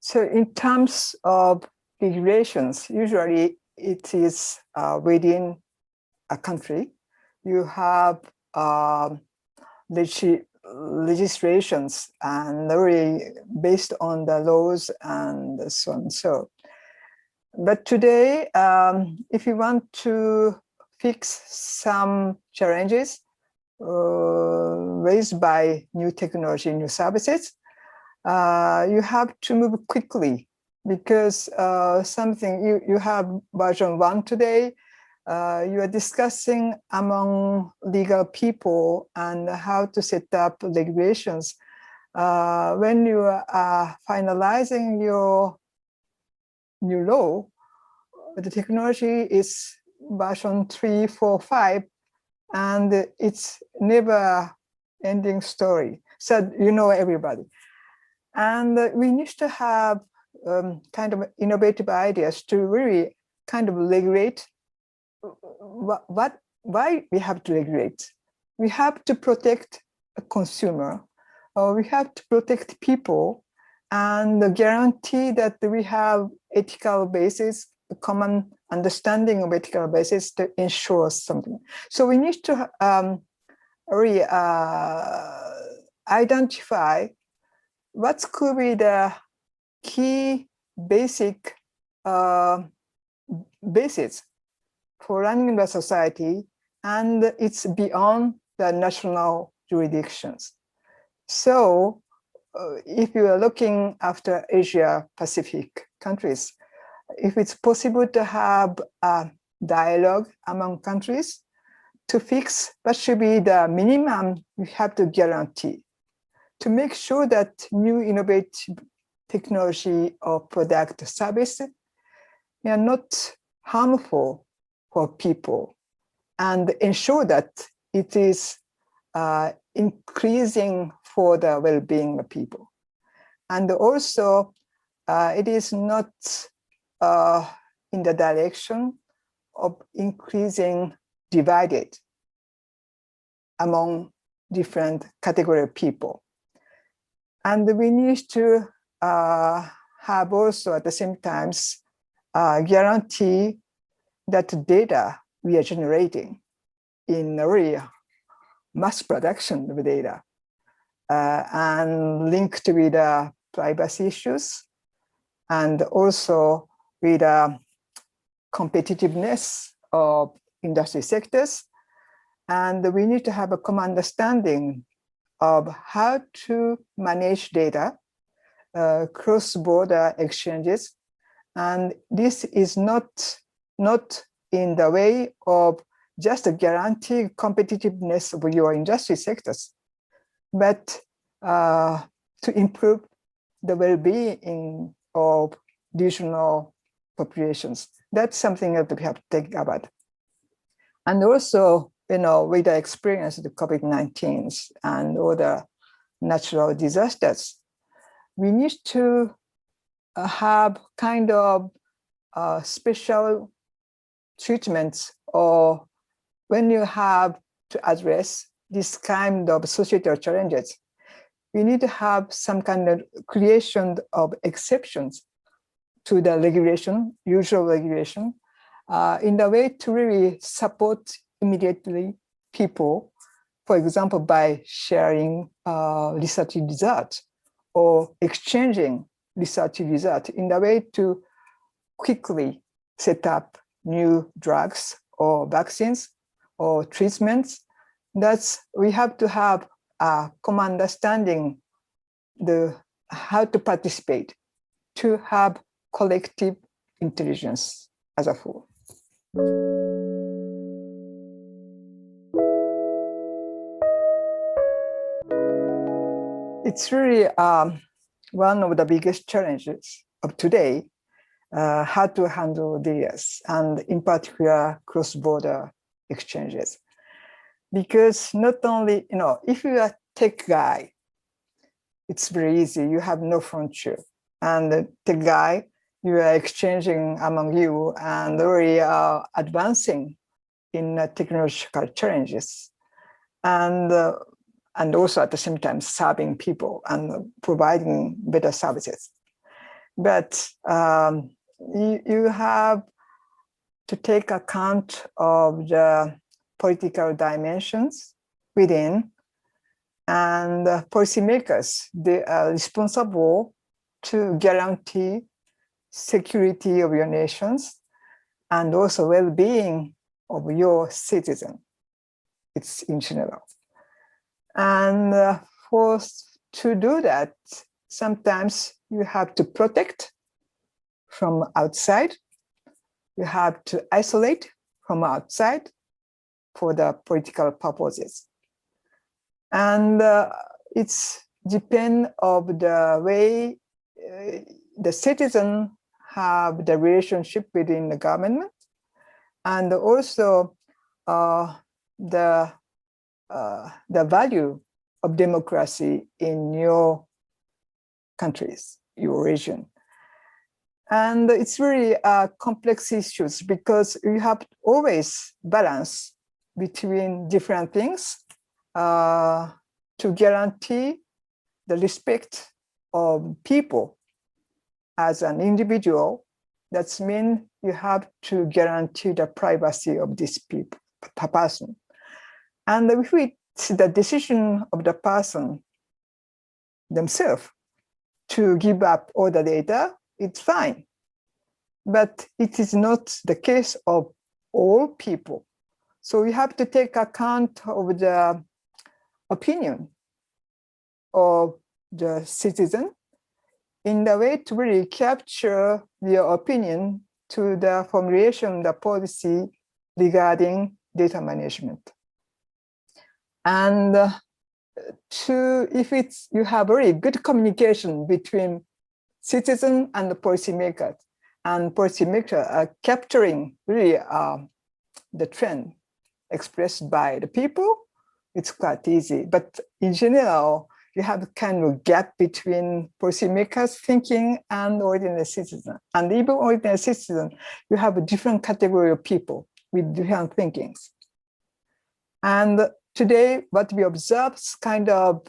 So in terms of regulations, usually it is within a country. You have legislations and really based on the laws and so on. So, but today, if you want to fix some challenges raised by new technology, new services, you have to move quickly because something you have version 1 today, you are discussing among legal people and how to set up regulations. When you are finalizing your new law, the technology is version 3, 4, 5, and it's never ending story. So you know everybody. And we need to have kind of innovative ideas to really kind of regulate why we have to regulate. We have to protect a consumer, we have to protect people, and guarantee that we have ethical basis, a common understanding of ethical basis to ensure something. So we need to really identify what could be the key basic basis for running the society, and it's beyond the national jurisdictions. So if you are looking after Asia Pacific countries, if it's possible to have a dialogue among countries to fix what should be the minimum we have to guarantee to make sure that new innovative technology or product service are not harmful for people, and ensure that it is increasing for the well-being of people. And also, it is not in the direction of increasing divided among different category of people. And we need to have also at the same time guarantee that data we are generating in a really mass production of data and linked with privacy issues, and also with competitiveness of industry sectors. And we need to have a common understanding of how to manage data, cross-border exchanges. And this is not in the way of just guarantee competitiveness of your industry sectors, but to improve the well-being of regional populations. That's something that we have to think about. And also, you know, with the experience of the COVID-19 and all the natural disasters, we need to have kind of special treatments, or when you have to address this kind of societal challenges, we need to have some kind of creation of exceptions to the regulation, usual regulation, in the way to really support immediately people, for example, by sharing research results or exchanging research results in the way to quickly set up new drugs or vaccines or treatments. That's, we have to have a common understanding how to participate, to have collective intelligence as a whole. It's really one of the biggest challenges of today, how to handle this, and in particular, cross-border exchanges. Because not only, you know, if you are a tech guy, it's very easy, you have no frontier. And the tech guy, you are exchanging among you and really advancing in technological challenges. And also at the same time serving people and providing better services. But you have to take account of the political dimensions within, and policymakers, they are responsible to guarantee security of your nations and also well-being of your citizen. It's in general. And to do that, sometimes you have to protect from outside. You have to isolate from outside for the political purposes. And it's depend of the way the citizen have the relationship within the government, and also the value of democracy in your countries, your region. And it's really complex issues because you have to always balance between different things to guarantee the respect of people as an individual. That means you have to guarantee the privacy of this person. And if it's the decision of the person themselves to give up all the data, it's fine. But it is not the case of all people. So we have to take account of the opinion of the citizen in the way to really capture their opinion to the formulation of the policy regarding data management. And if you have very good communication between citizen and the policymakers, and policymakers are capturing really the trend expressed by the people, it's quite easy. But in general, you have a kind of gap between policymakers thinking and ordinary citizen. And even ordinary citizen, you have a different category of people with different thinkings. And today, what we observe is kind of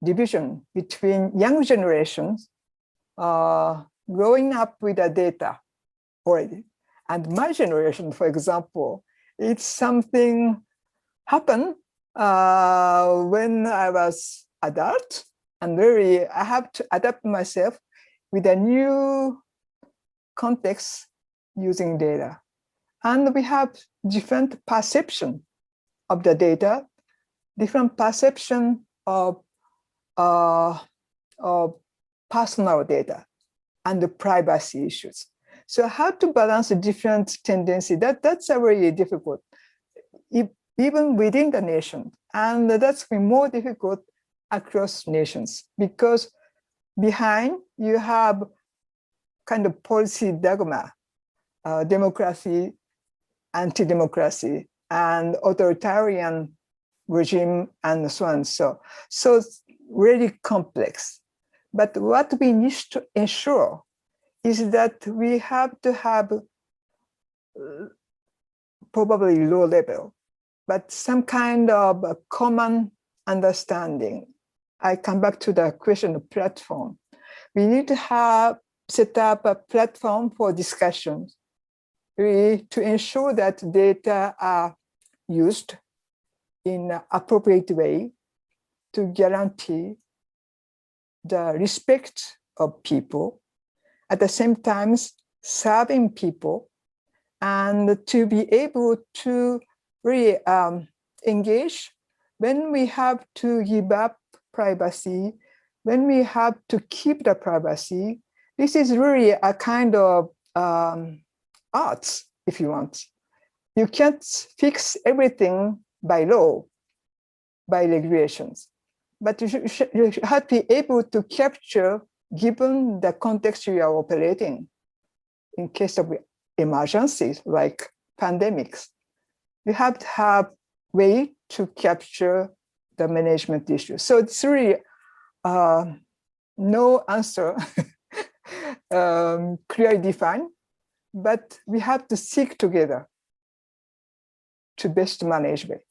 division between young generations growing up with the data already. And my generation, for example, it's something happened when I was adult, and really I have to adapt myself with a new context using data. And we have different perception of the data, different perception of personal data and the privacy issues. So how to balance the different tendencies, that's really difficult, even within the nation. And that's been more difficult across nations because behind you have kind of policy dogma, democracy, anti-democracy, and authoritarian regime, and so on. So it's really complex. But what we need to ensure is that we have to have probably low level, but some kind of a common understanding. I come back to the question of platform. We need to set up a platform for discussions, really, to ensure that data are used in an appropriate way to guarantee the respect of people, at the same time serving people, and to be able to really engage when we have to give up privacy, when we have to keep the privacy. This is really a kind of art, if you want. You can't fix everything by law, by regulations, but you have to be able to capture given the context you are operating. In case of emergencies like pandemics, you have to have way to capture the management issues. So it's really no answer clearly defined, but we have to seek together to best manage it.